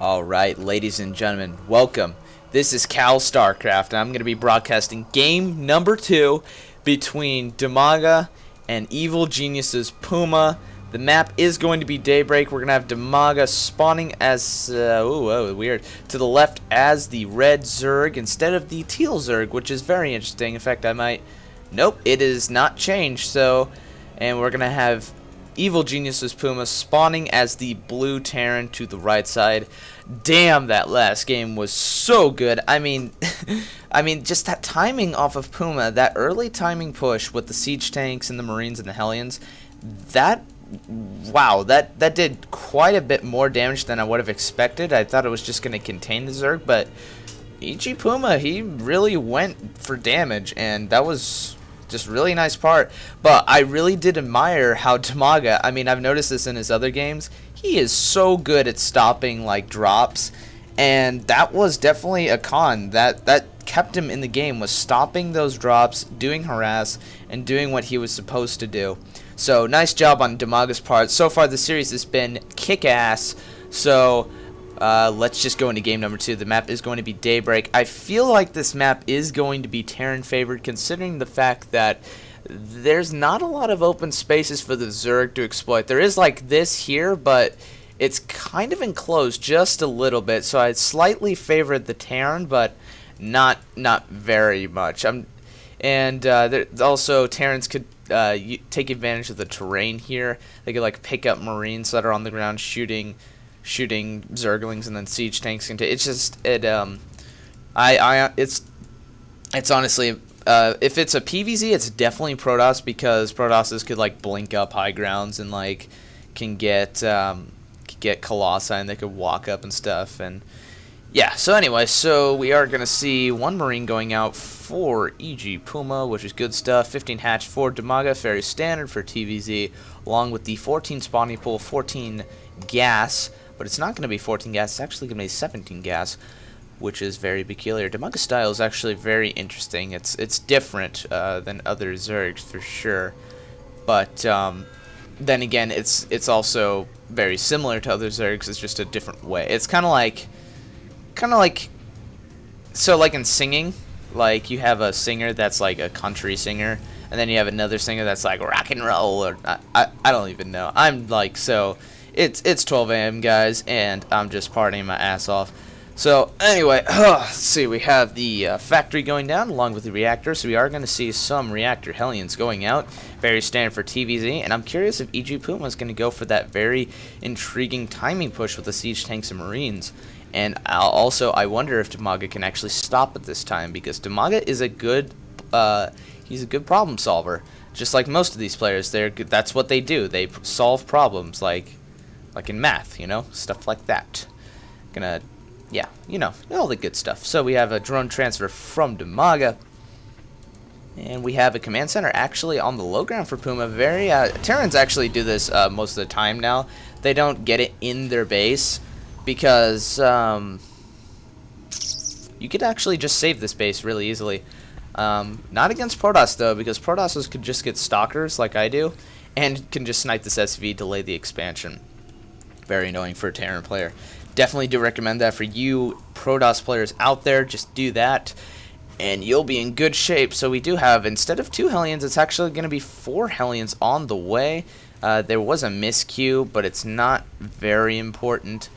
Alright, ladies and gentlemen, welcome. This is Cal StarCraft, and I'm going to be broadcasting game number 2 between DIMAGA and Evil Genius's Puma. The map is going to be Daybreak. We're going to have DIMAGA spawning as, weird, to the left as the red Zerg instead of the teal Zerg, which is very interesting. In fact, nope, it is not changed, and we're going to have Evil Genius's Puma spawning as the blue Terran to the right side. Damn, that last game was so good. I mean, just that timing off of Puma, that early timing push with the siege tanks and the Marines and the Hellions, that did quite a bit more damage than I would have expected. I thought it was just going to contain the Zerg, but EGPuMa, he really went for damage, and that was just really nice part. But I really did admire how DIMAGA, I've noticed this in his other games, he is so good at stopping like drops, and that was definitely a con that kept him in the game, was stopping those drops, doing harass, and doing what he was supposed to do. So nice job on DIMAGA's part. So far the series has been kick-ass. So let's just go into game number 2. The map is going to be Daybreak. I feel like this map is going to be Terran favored, considering the fact that there's not a lot of open spaces for the Zerg to exploit. There is like this here, but it's kind of enclosed just a little bit. So I slightly favored the Terran, but not very much. Also Terrans could take advantage of the terrain here. They could like pick up Marines that are on the ground shooting Zerglings, and then siege tanks can take. It's just it's honestly if it's a PvZ, it's definitely Protoss, because Protosses could like blink up high grounds and like can get Colossi, and they could walk up and stuff. And yeah, so anyway, so we are gonna see one Marine going out for EGPuMa, which is good stuff. 15 hatch for DIMAGA, very standard for TVZ, along with the 14 spawning pool, 14 gas. But it's not going to be 14 gas, it's actually going to be 17 gas, which is very peculiar. DIMAGA's style is actually very interesting. It's different than other Zergs for sure, but then again, it's also very similar to other Zergs. It's just a different way. It's kind of like so like in singing, like you have a singer that's like a country singer, and then you have another singer that's like rock and roll, or I don't even know. I'm like, so It's 12 a.m. guys, and I'm just partying my ass off. So anyway, let's see, we have the factory going down along with the reactor, so we are going to see some reactor Hellions going out. Very standard for TVZ, and I'm curious if EGPuMa is going to go for that very intriguing timing push with the siege tanks and Marines. And I wonder if DIMAGA can actually stop it this time, because DIMAGA is he's a good problem solver. Just like most of these players, that's what they do. They solve problems like in math, stuff like that. All the good stuff. So we have a drone transfer from DIMAGA, and we have a command center actually on the low ground for Puma. Terrans actually do this most of the time now. They don't get it in their base, because you could actually just save this base really easily. Not against Protoss though, because Protosses could just get stalkers like I do, and can just snipe this SV, delay the expansion. Very annoying for a Terran player. Definitely do recommend that for you Protoss players out there. Just do that, and you'll be in good shape. So we do have, instead of 2 Hellions, it's actually going to be 4 Hellions on the way. There was a miscue, but it's not very important.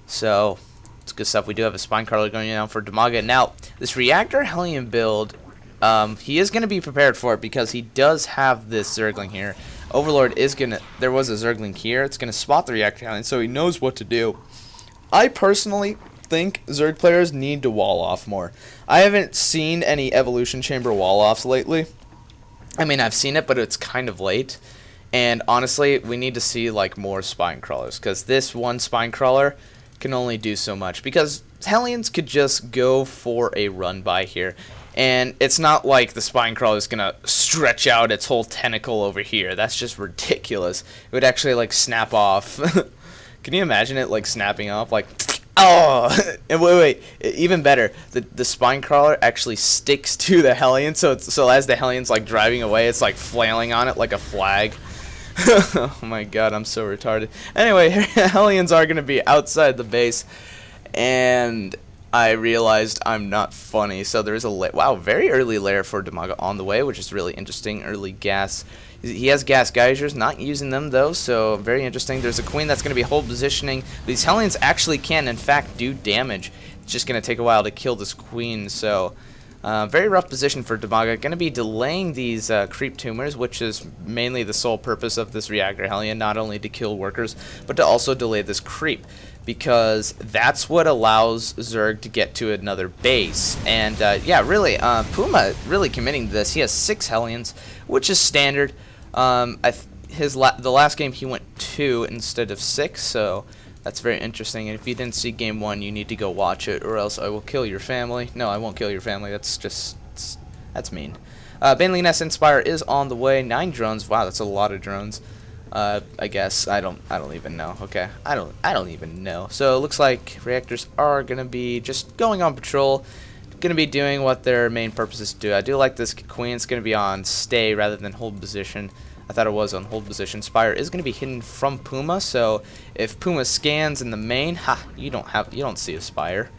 So it's good stuff. We do have a Spine Crawler going down for DIMAGA. Now, this Reactor Hellion build, he is going to be prepared for it, because he does have this Zergling here. Overlord is there was a Zergling here. It's gonna spot the Reactor Hellion, so he knows what to do. I personally think Zerg players need to wall off more. I haven't seen any Evolution Chamber wall offs lately. I've seen it, but it's kind of late. And honestly, we need to see like more Spine Crawlers, because this one Spine Crawler can only do so much, because Hellions could just go for a run by here. And it's not like the Spine Crawler is going to stretch out its whole tentacle over here. That's just ridiculous. It would actually, like, snap off. Can you imagine it, like, snapping off? Like, oh! And wait. Even better, the Spine Crawler actually sticks to the Hellion. So as the Hellion's, like, driving away, it's, like, flailing on it like a flag. Oh my god, I'm so retarded. Anyway, Hellions are going to be outside the base, and I realized I'm not funny. So there's a wow, very early lair for DIMAGA on the way, which is really interesting. Early gas. He has gas geysers, not using them though, so very interesting. There's a queen that's going to be hold positioning. These Hellions actually can, in fact, do damage. It's just going to take a while to kill this queen, so very rough position for DIMAGA. Going to be delaying these creep tumors, which is mainly the sole purpose of this reactor Hellion, not only to kill workers, but to also delay this creep, because that's what allows Zerg to get to another base. And yeah, really, Puma really committing to this. He has 6 Hellions, which is standard. The last game he went 2 instead of 6, so that's very interesting. And if you didn't see game 1, you need to go watch it, or else I will kill your family. No, I won't kill your family. That's mean. Baneling Nest Inspire is on the way. 9 drones. Wow, that's a lot of drones. I guess I don't even know. Okay, I don't even know. So it looks like reactors are gonna be just going on patrol, gonna be doing what their main purpose is to do. I do like this queen. It's gonna be on stay rather than hold position. I thought it was on hold position. Spire is gonna be hidden from Puma, so if Puma scans in the main, you don't see a Spire.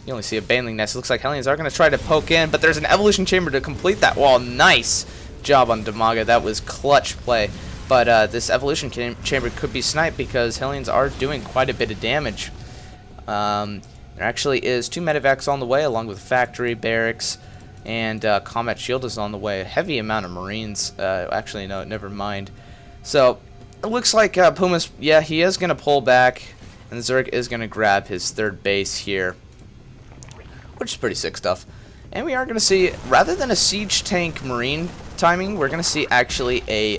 You only see a Baneling Nest. It looks like Hellions are gonna try to poke in, but there's an evolution chamber to complete that wall. Nice job on DIMAGA. That was clutch play. But this evolution chamber could be sniped because Hellions are doing quite a bit of damage. There actually is 2 medevacs on the way, along with factory, barracks, and combat shield is on the way. A heavy amount of Marines. Actually, no, never mind. So it looks like Puma's, yeah, he is going to pull back, and Zerg is going to grab his 3rd base here, which is pretty sick stuff. And we are going to see, rather than a siege tank Marine timing, we're going to see actually a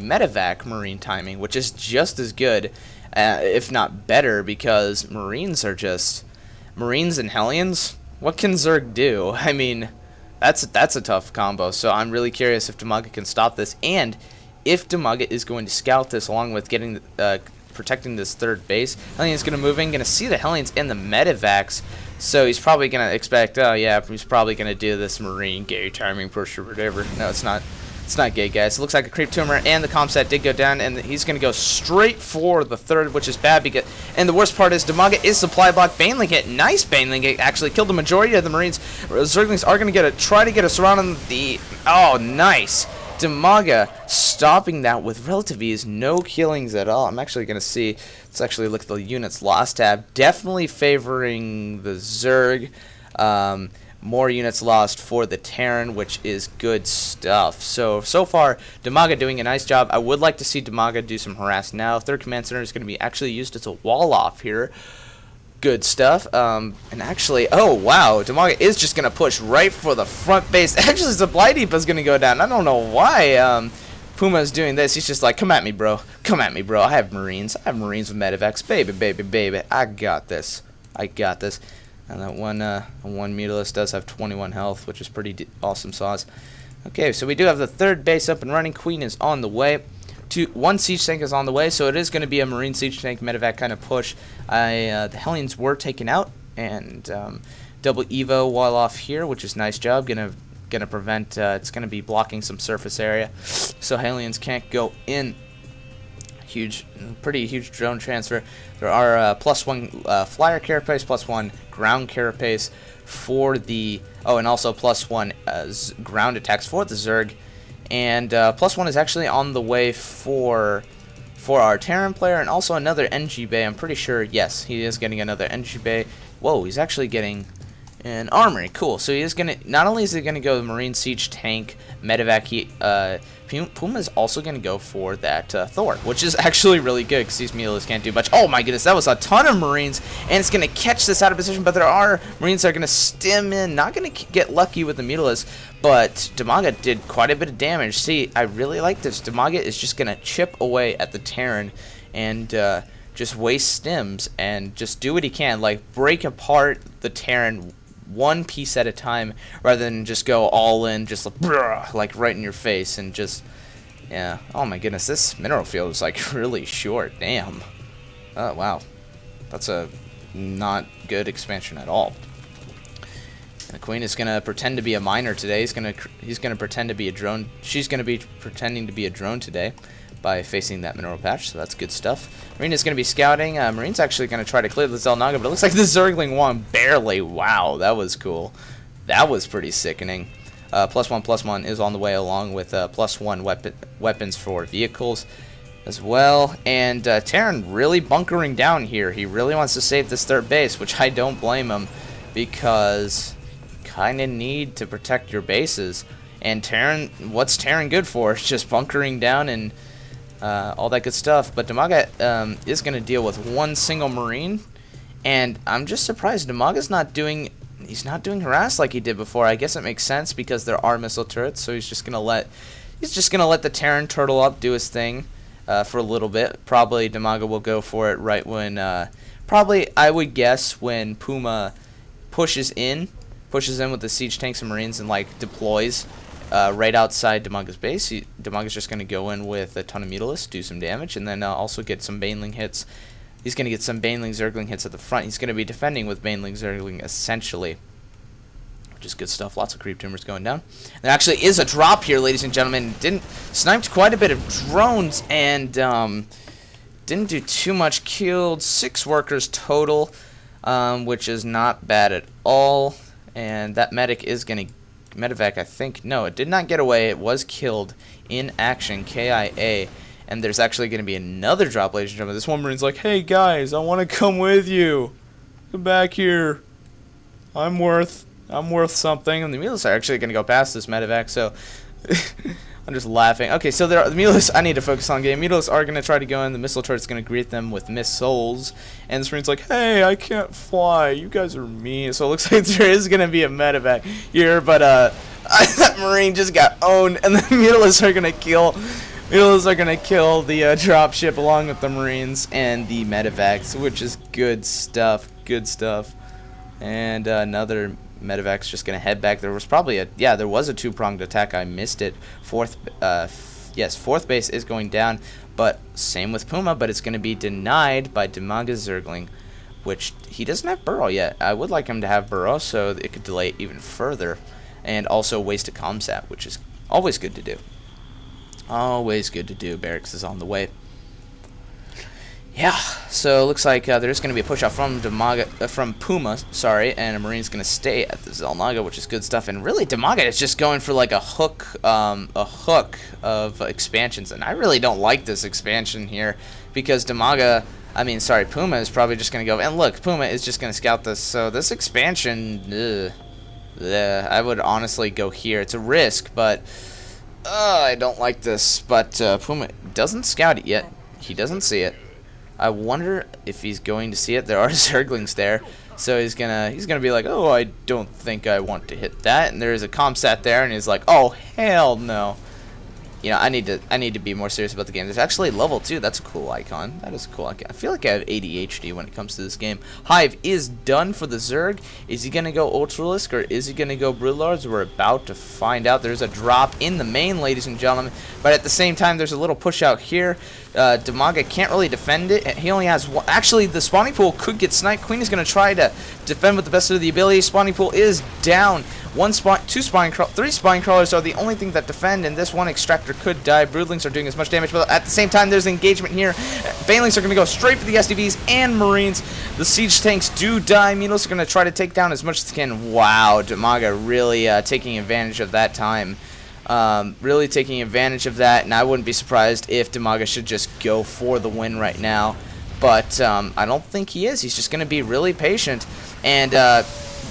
medevac Marine timing, which is just as good, if not better, because Marines and Hellions. What can Zerg do? I mean, that's a tough combo. So I'm really curious if DIMAGA can stop this, and if DIMAGA is going to scout this along with getting protecting this 3rd base. Hellions going to move in, going to see the Hellions and the medevacs. So he's probably going to expect, oh yeah, he's probably going to do this Marine gay timing push or whatever. No, it's not. It's not gay, guys. It looks like a creep tumor, and the comsat did go down, and he's going to go straight for the 3rd, which is bad. And the worst part is DIMAGA is supply block. Baneling hit. Nice Baneling hit. Actually killed the majority of the Marines. Zerglings are going to try to get us around on the... Oh, nice. DIMAGA stopping that with relative ease. No killings at all. I'm actually going to see... Let's actually look at the units lost tab. Definitely favoring the Zerg. More units lost for the Terran, which is good stuff. So far, DIMAGA doing a nice job. I would like to see DIMAGA do some harass now. 3rd Command Center is going to be actually used as a wall off here. Good stuff. And actually, oh wow, DIMAGA is just going to push right for the front base. Actually, Supply Depot is going to go down. I don't know why Puma is doing this. He's just like, come at me, bro. Come at me, bro. I have Marines. I have Marines with medevacs. Baby, baby, baby. I got this. I got this. And that one Mutilus does have 21 health, which is pretty awesome sauce. Okay, so we do have the 3rd base up and running. Queen is on the way. 1 siege tank is on the way, so it is going to be a Marine siege tank medevac kind of push. The Hellions were taken out, and double Evo wall off here, which is nice job. Gonna prevent. It's gonna be blocking some surface area, so Hellions can't go in. Pretty huge drone transfer. There are +1 flyer carapace, +1 ground carapace for the and also +1 ground attacks for the Zerg, and +1 is actually on the way for our Terran player, and also another NG bay. I'm pretty sure, yes, he is getting another NG bay. Whoa, he's actually getting an armory. Cool. So he is gonna, not only is he gonna go Marine siege tank medevac, Puma is also going to go for that Thor, which is actually really good because these Mutilus can't do much. Oh my goodness, that was a ton of Marines, and it's going to catch this out of position, but there are Marines that are going to stem in. Not going to get lucky with the Mutilus, but DIMAGA did quite a bit of damage. See, I really like this. DIMAGA is just going to chip away at the Terran and just waste stems and just do what he can, like break apart the Terran one piece at a time rather than just go all in, just like right in your face and just, yeah. Oh my goodness, this mineral field is like really short. Damn. Oh wow, that's a not good expansion at all. And the queen is gonna pretend to be a miner today. He's gonna pretend to be a drone. She's gonna be pretending to be a drone today. by facing that mineral patch, so that's good stuff. Marine is going to be scouting. Marine's actually going to try to clear the Xel'Naga, but it looks like the Zergling won barely. Wow, that was cool. That was pretty sickening. +1/+1 is on the way, along with +1 weapons for vehicles as well. And Terran really bunkering down here. He really wants to save this third base, which I don't blame him, because you kind of need to protect your bases. And Terran, what's Terran good for? It's just bunkering down and all that good stuff. But DIMAGA is going to deal with one single Marine, and I'm just surprised DIMAGA's not doing. He's not doing harass like he did before. I guess it makes sense because there are missile turrets, so he's just gonna let the Terran turtle up, do his thing for a little bit. Probably DIMAGA will go for it right when probably I would guess when Puma pushes in with the siege tanks and marines and like deploys right outside DIMAGA's base. DIMAGA's just gonna go in with a ton of Mutalisks, do some damage, and then also get some Baneling hits. He's going to get some Baneling Zergling hits at the front. He's going to be defending with Baneling Zergling, essentially, which is good stuff. Lots of creep tumors going down. There actually is a drop here, ladies and gentlemen. Sniped quite a bit of drones and didn't do too much. Killed 6 workers total, which is not bad at all. And that medic is going to medevac, I think. No, it did not get away. It was killed in action, KIA. And there's actually going to be another drop, ladies and gentlemen. This one Marine's like, hey, guys, I want to come with you. Come back here. I'm worth something. And the Mutalisks are actually going to go past this medevac, so I'm just laughing. Okay, so the Mutalisks, I need to focus on game. Mutalisks are going to try to go in. The missile turret's going to greet them with missiles. And this Marine's like, hey, I can't fly. You guys are mean. So it looks like there is going to be a medevac here, but that Marine just got owned, and the Mutalisks are going to kill... Mutalisks are going to kill the dropship along with the Marines and the medevacs, which is good stuff. Good stuff. And another medevac's just going to head back. There was probably there was a 2-pronged attack. I missed it. Fourth base is going down, but same with Puma, but it's going to be denied by DIMAGA Zergling, which he doesn't have Burrow yet. I would like him to have Burrow so it could delay it even further, and also waste a comsat, which is always good to do. Always good to do. Barracks is on the way. Yeah, so it looks like there's going to be a push out from Puma, and a Marine's going to stay at the Xel'Naga, which is good stuff. And really, DIMAGA is just going for like a hook of expansions, and I really don't like this expansion here because Puma is probably just going to go. And look, Puma is just going to scout this. So this expansion, I would honestly go here. It's a risk, but. I don't like this, but Puma doesn't scout it yet. He doesn't see it. I wonder if he's going to see it. There are Zerglings there, so he's gonna be like, oh, I don't think I want to hit that. And there is a comsat there, and he's like, oh, hell no. You know, I need to be more serious about the game. There's actually level 2. That's a cool icon. That is a cool icon. I feel like I have ADHD when it comes to this game. Hive is done for the Zerg. Is he gonna go Ultralisk or is he gonna go Broodlords? We're about to find out. There's a drop in the main, ladies and gentlemen, but at the same time, there's a little push out here. DIMAGA can't really defend it. He only has one. Actually, the spawning pool could get sniped. Queen is gonna try to defend with the best of the ability. Spawning pool is down. 3 spine crawlers are the only thing that defend, and this one extractor could die. Broodlings are doing as much damage, but at the same time, there's engagement here. Banelings are going to go straight for the SDVs and Marines. The siege tanks do die. Mutalisks are going to try to take down as much as they can. Wow, DIMAGA really taking advantage of that time. Really taking advantage of that, and I wouldn't be surprised if DIMAGA should just go for the win right now. But I don't think he is. He's just going to be really patient. And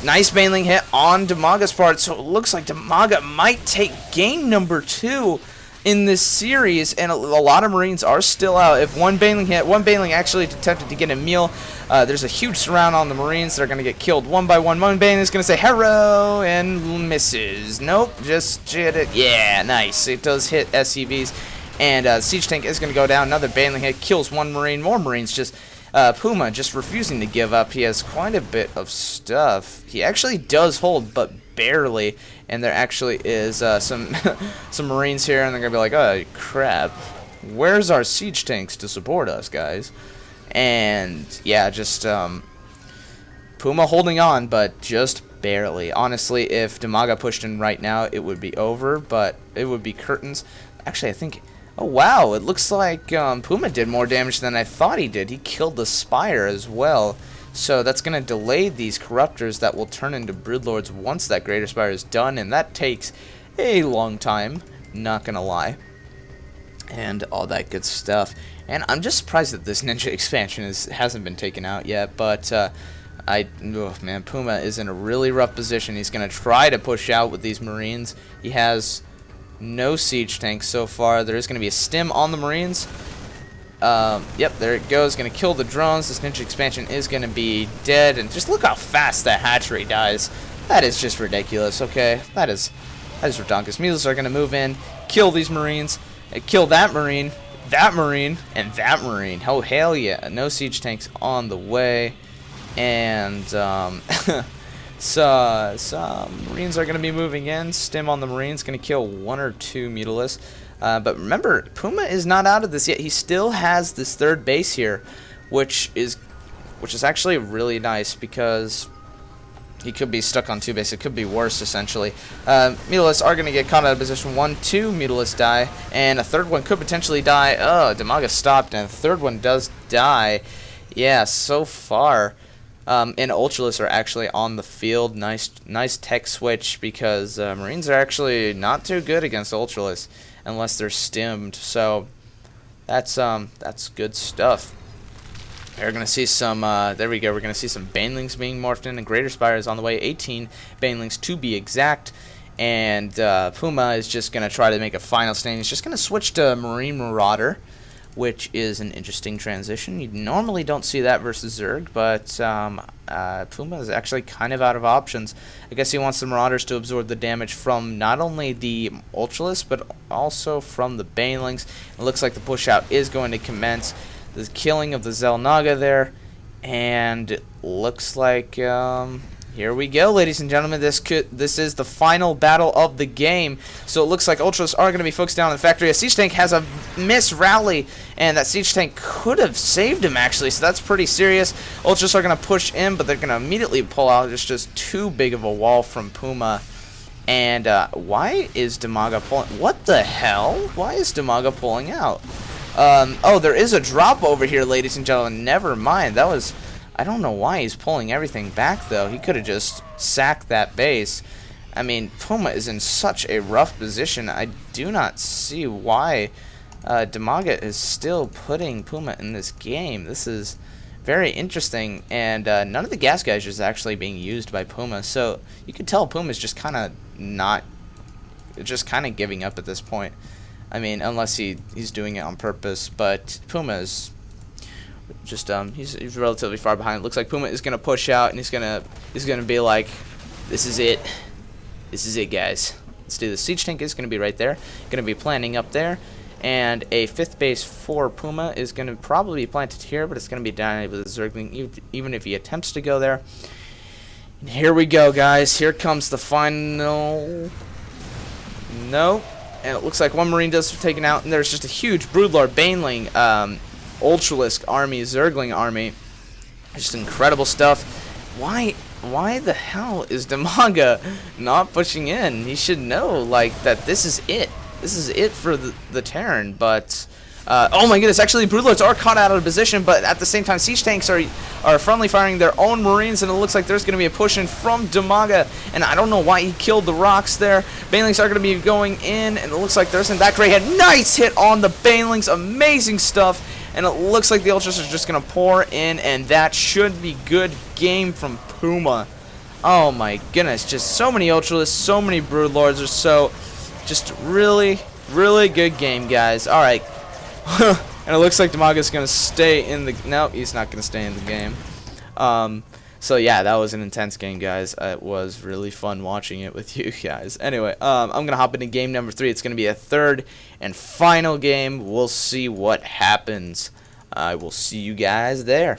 nice Baneling hit on DIMAGA's part, so it looks like DIMAGA might take game number 2 in this series, and a lot of Marines are still out. If one Baneling actually attempted to get a meal, there's a huge surround on the Marines that are going to get killed one by one. One Baneling is going to say, hello, and misses. Nope, just hit it. Yeah, nice. It does hit SCVs, and Siege Tank is going to go down. Another Baneling hit, kills one Marine. More Marines just... Puma just refusing to give up. He has quite a bit of stuff. He actually does hold, but barely. And there actually is some Marines here, and they're gonna be like, "Oh crap, where's our siege tanks to support us, guys?" And yeah, just Puma holding on, but just barely. Honestly, if DIMAGA pushed in right now, it would be over. But it would be curtains. Actually, I think Oh wow, it looks like Puma did more damage than I thought he did. He killed the Spire as well. So that's going to delay these Corruptors that will turn into Broodlords once that Greater Spire is done. And that takes a long time, not going to lie. And all that good stuff. And I'm just surprised that this Ninja expansion hasn't been taken out yet. But oh man, Puma is in a really rough position. He's going to try to push out with these Marines. He has no siege tanks so far. There is going to be a stim on the Marines. Yep, there it goes. Going to kill the drones. This Ninja expansion is going to be dead. And just look how fast that hatchery dies. That is just ridiculous, okay? That is redonkulous. Mules are going to move in, kill these Marines, kill that Marine, and that Marine. Oh, hell yeah. No siege tanks on the way. And, so some Marines are going to be moving in. Stim on the Marines, going to kill 1 or 2 Mutalisks. But remember, Puma is not out of this yet. He still has this 3rd base here, which is actually really nice because he could be stuck on 2 bases. It could be worse, essentially. Mutalisks are going to get caught out of position. 1, 2 Mutalisks die, and a 3rd one could potentially die. Oh, DIMAGA stopped, and a 3rd one does die. Yeah, so far. And Ultralisks are actually on the field. Nice tech switch because Marines are actually not too good against Ultralisks unless they're stimmed. So that's good stuff. We're gonna see some. There we go. We're gonna see some Banelings being morphed in, and Greater Spire is on the way. 18 Banelings to be exact. And Puma is just gonna try to make a final stand. He's just gonna switch to Marine Marauder, which is an interesting transition. You normally don't see that versus Zerg, but Puma is actually kind of out of options. I guess he wants the Marauders to absorb the damage from not only the Ultralisks, but also from the Banelings. It looks like the push out is going to commence. The killing of the Xel'Naga there, and it looks like here we go, ladies and gentlemen. This is the final battle of the game. So it looks like Ultras are going to be focused down on the factory. A siege tank has a miss rally, and that siege tank could have saved him actually. So that's pretty serious. Ultras are going to push in, but they're going to immediately pull out. It's just too big of a wall from Puma. And why is DIMAGA pulling? What the hell? Why is DIMAGA pulling out? Oh, there is a drop over here, ladies and gentlemen. Never mind. That was. I don't know why he's pulling everything back, though. He could have just sacked that base. I mean, Puma is in such a rough position. I do not see why DIMAGA is still putting Puma in this game. This is very interesting, and none of the gas guys is actually being used by Puma. So you can tell Puma's just kind of giving up at this point. I mean, unless he's doing it on purpose, but Puma's just he's relatively far behind. It looks like Puma is gonna push out, and he's gonna be like, this is it, guys. Let's do this. Siege tank is gonna be right there, gonna be planting up there, and a 5th base for Puma is gonna probably be planted here, but it's gonna be down with a Zergling, even if he attempts to go there. And here we go, guys. Here comes the final. No. And it looks like 1 Marine does taken out, and there's just a huge Broodlord, Baneling, Ultralisk army, Zergling army. Just incredible stuff. Why the hell is DIMAGA not pushing in? He should know, like, that this is it. This is it for the Terran, but oh my goodness, actually Broodlords are caught out of position, but at the same time siege tanks are friendly firing their own Marines, and it looks like there's going to be a push in from DIMAGA, and I don't know why he killed the rocks there. Banelings are going to be going in, and it looks like there isn't that great hit. Nice hit on the Banelings, amazing stuff, and it looks like the Ultras are just going to pour in, and that should be good game from Puma. Oh my goodness, just so many Ultralists, so many Broodlords, are so just really, really good game, guys. Alright. And it looks like DIMAGA's going to stay in the... No, he's not going to stay in the game. So yeah, that was an intense game, guys. It was really fun watching it with you guys. Anyway, I'm going to hop into game number 3. It's going to be a 3rd and final game. We'll see what happens. I will see you guys there.